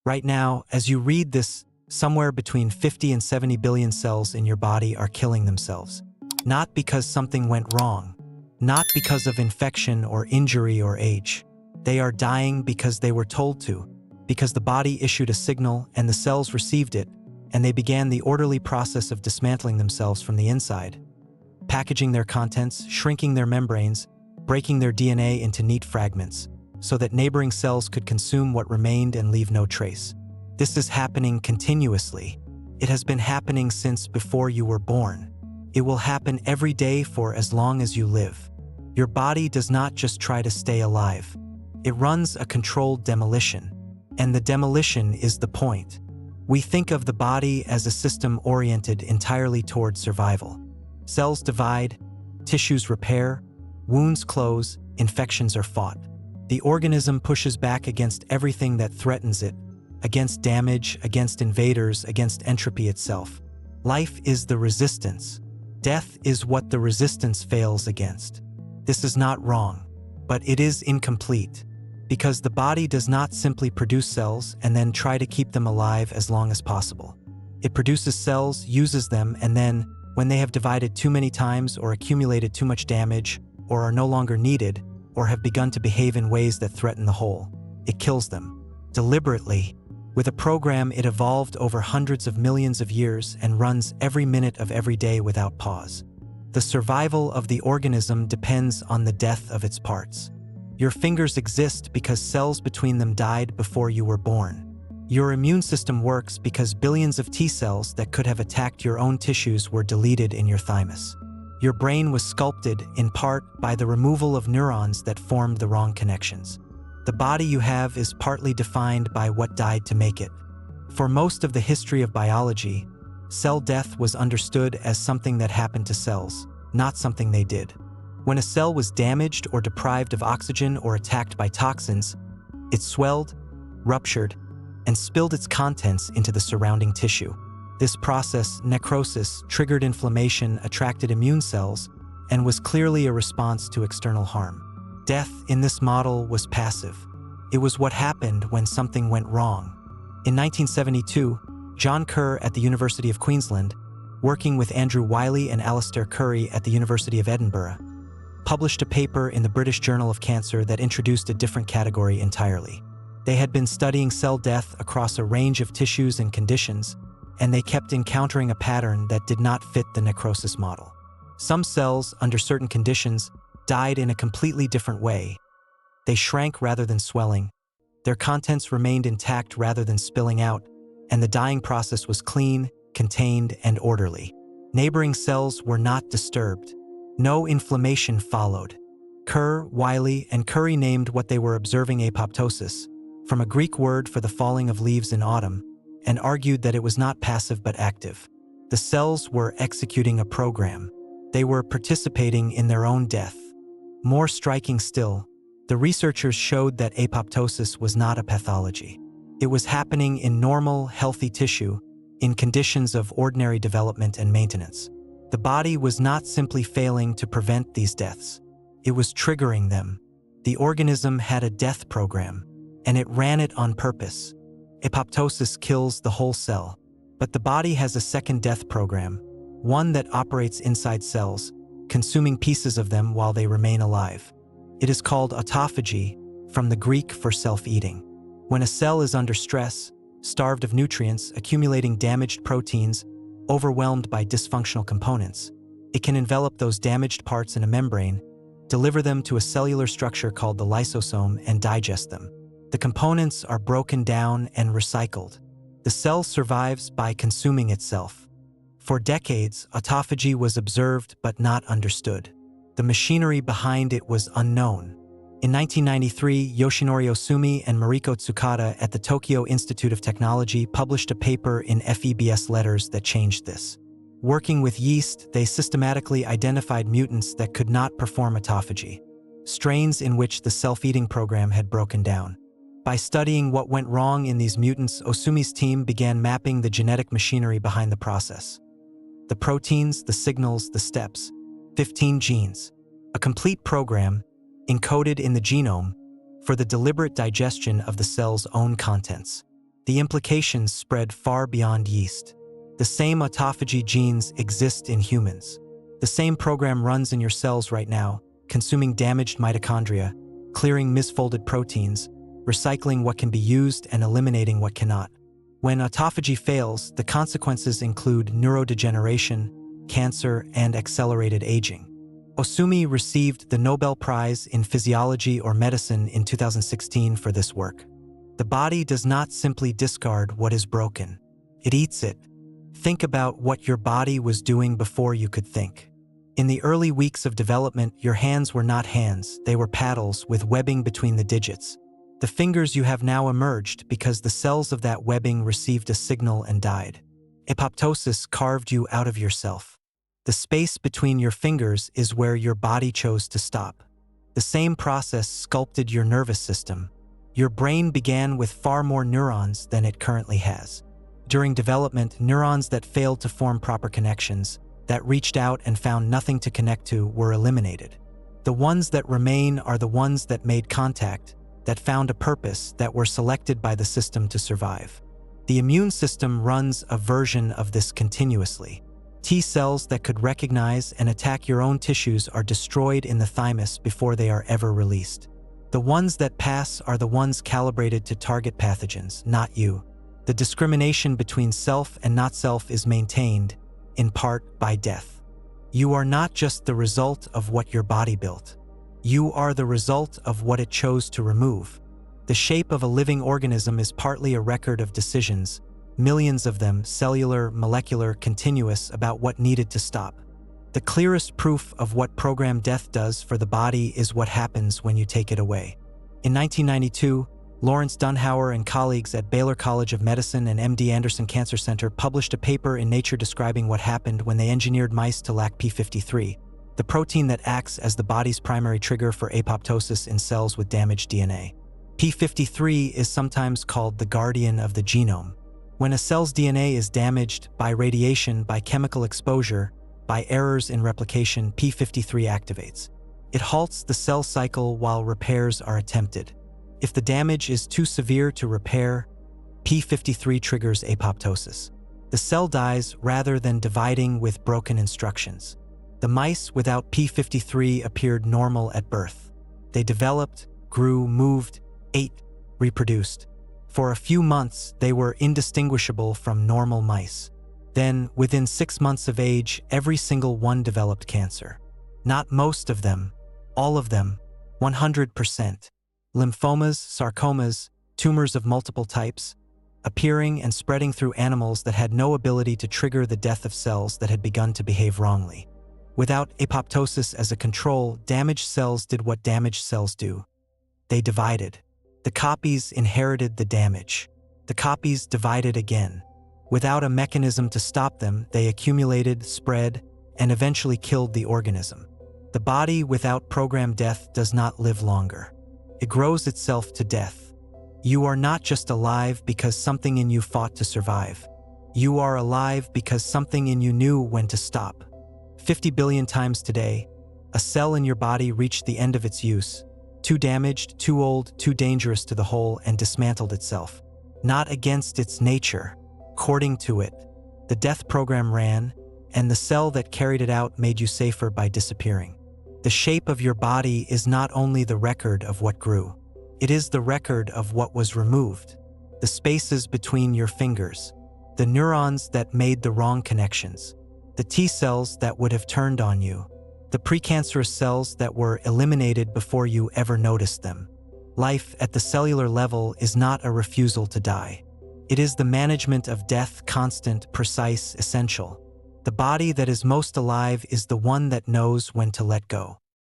Right now, as you read this, somewhere between 50 and 70 billion cells in your body are killing themselves. Not because something went wrong, not because of infection or injury or age. They are dying because they were told to, because the body issued a signal and the cells received it, and they began the orderly process of dismantling themselves from the inside, packaging their contents, shrinking their membranes, breaking their DNA into neat fragments, so that neighboring cells could consume what remained and leave no trace. This is happening continuously. It has been happening since before you were born. It will happen every day for as long as you live. Your body does not just try to stay alive. It runs a controlled demolition. And the demolition is the point. We think of the body as a system oriented entirely toward survival. Cells divide, tissues repair, wounds close, infections are fought. The organism pushes back against everything that threatens it, against damage, against invaders, against entropy itself. Life is the resistance. Death is what the resistance fails against. This is not wrong, but it is incomplete, because the body does not simply produce cells and then try to keep them alive as long as possible. It produces cells, uses them, and then, when they have divided too many times or accumulated too much damage, or are no longer needed, or have begun to behave in ways that threaten the whole, it kills them. Deliberately. With a program it evolved over hundreds of millions of years and runs every minute of every day without pause. The survival of the organism depends on the death of its parts. Your fingers exist because cells between them died before you were born. Your immune system works because billions of T cells that could have attacked your own tissues were deleted in your thymus. Your brain was sculpted, in part, by the removal of neurons that formed the wrong connections. The body you have is partly defined by what died to make it. For most of the history of biology, cell death was understood as something that happened to cells, not something they did. When a cell was damaged or deprived of oxygen or attacked by toxins, it swelled, ruptured, and spilled its contents into the surrounding tissue. This process, necrosis, triggered inflammation, attracted immune cells, and was clearly a response to external harm. Death in this model was passive. It was what happened when something went wrong. In 1972, John Kerr at the University of Queensland, working with Andrew Wyllie and Wyllie Currie at the University of Edinburgh, published a paper in the British Journal of Cancer that introduced a different category entirely. They had been studying cell death across a range of tissues and conditions, and they kept encountering a pattern that did not fit the necrosis model. Some cells, under certain conditions, died in a completely different way. They shrank rather than swelling, their contents remained intact rather than spilling out, and the dying process was clean, contained, and orderly. Neighboring cells were not disturbed. No inflammation followed. Kerr, Wyllie, and Currie named what they were observing apoptosis, from a Greek word for the falling of leaves in autumn, and argued that it was not passive but active. The cells were executing a program. They were participating in their own death. More striking still, the researchers showed that apoptosis was not a pathology. It was happening in normal, healthy tissue, in conditions of ordinary development and maintenance. The body was not simply failing to prevent these deaths. It was triggering them. The organism had a death program, and it ran it on purpose. Apoptosis kills the whole cell, but the body has a second death program, one that operates inside cells, consuming pieces of them while they remain alive. It is called autophagy, from the Greek for self-eating. When a cell is under stress, starved of nutrients, accumulating damaged proteins, overwhelmed by dysfunctional components, it can envelop those damaged parts in a membrane, deliver them to a cellular structure called the lysosome, and digest them. The components are broken down and recycled. The cell survives by consuming itself. For decades, autophagy was observed but not understood. The machinery behind it was unknown. In 1993, Yoshinori Ohsumi and Mariko Tsukada at the Tokyo Institute of Technology published a paper in FEBS Letters that changed this. Working with yeast, they systematically identified mutants that could not perform autophagy, strains in which the self-eating program had broken down. By studying what went wrong in these mutants, Ohsumi's team began mapping the genetic machinery behind the process. The proteins, the signals, the steps. 15 genes. A complete program, encoded in the genome, for the deliberate digestion of the cell's own contents. The implications spread far beyond yeast. The same autophagy genes exist in humans. The same program runs in your cells right now, consuming damaged mitochondria, clearing misfolded proteins, recycling what can be used and eliminating what cannot. When autophagy fails, the consequences include neurodegeneration, cancer, and accelerated aging. Ohsumi received the Nobel Prize in Physiology or Medicine in 2016 for this work. The body does not simply discard what is broken. It eats it. Think about what your body was doing before you could think. In the early weeks of development, your hands were not hands, they were paddles with webbing between the digits. The fingers you have now emerged because the cells of that webbing received a signal and died. Apoptosis carved you out of yourself. The space between your fingers is where your body chose to stop. The same process sculpted your nervous system. Your brain began with far more neurons than it currently has. During development, neurons that failed to form proper connections, that reached out and found nothing to connect to, were eliminated. The ones that remain are the ones that made contact, that found a purpose, that were selected by the system to survive. The immune system runs a version of this continuously. T cells that could recognize and attack your own tissues are destroyed in the thymus before they are ever released. The ones that pass are the ones calibrated to target pathogens, not you. The discrimination between self and not self is maintained, in part, by death. You are not just the result of what your body built. You are the result of what it chose to remove. The shape of a living organism is partly a record of decisions, millions of them, cellular, molecular, continuous, about what needed to stop. The clearest proof of what programmed death does for the body is what happens when you take it away. In 1992, Lawrence Dunhauer and colleagues at Baylor College of Medicine and MD Anderson Cancer Center published a paper in Nature describing what happened when they engineered mice to lack p53, the protein that acts as the body's primary trigger for apoptosis in cells with damaged DNA. p53 is sometimes called the guardian of the genome. When a cell's DNA is damaged by radiation, by chemical exposure, by errors in replication, p53 activates. It halts the cell cycle while repairs are attempted. If the damage is too severe to repair, p53 triggers apoptosis. The cell dies rather than dividing with broken instructions. The mice without p53 appeared normal at birth. They developed, grew, moved, ate, reproduced. For a few months, they were indistinguishable from normal mice. Then, within 6 months of age, every single one developed cancer. Not most of them, all of them, 100%. Lymphomas, sarcomas, tumors of multiple types, appearing and spreading through animals that had no ability to trigger the death of cells that had begun to behave wrongly. Without apoptosis as a control, damaged cells did what damaged cells do. They divided. The copies inherited the damage. The copies divided again. Without a mechanism to stop them, they accumulated, spread, and eventually killed the organism. The body without programmed death does not live longer. It grows itself to death. You are not just alive because something in you fought to survive. You are alive because something in you knew when to stop. 50 billion times today, a cell in your body reached the end of its use, too damaged, too old, too dangerous to the whole, and dismantled itself. Not against its nature, according to it. The death program ran, and the cell that carried it out made you safer by disappearing. The shape of your body is not only the record of what grew, it is the record of what was removed. The spaces between your fingers, the neurons that made the wrong connections, the T cells that would have turned on you, the precancerous cells that were eliminated before you ever noticed them. Life at the cellular level is not a refusal to die. It is the management of death, constant, precise, essential. The body that is most alive is the one that knows when to let go.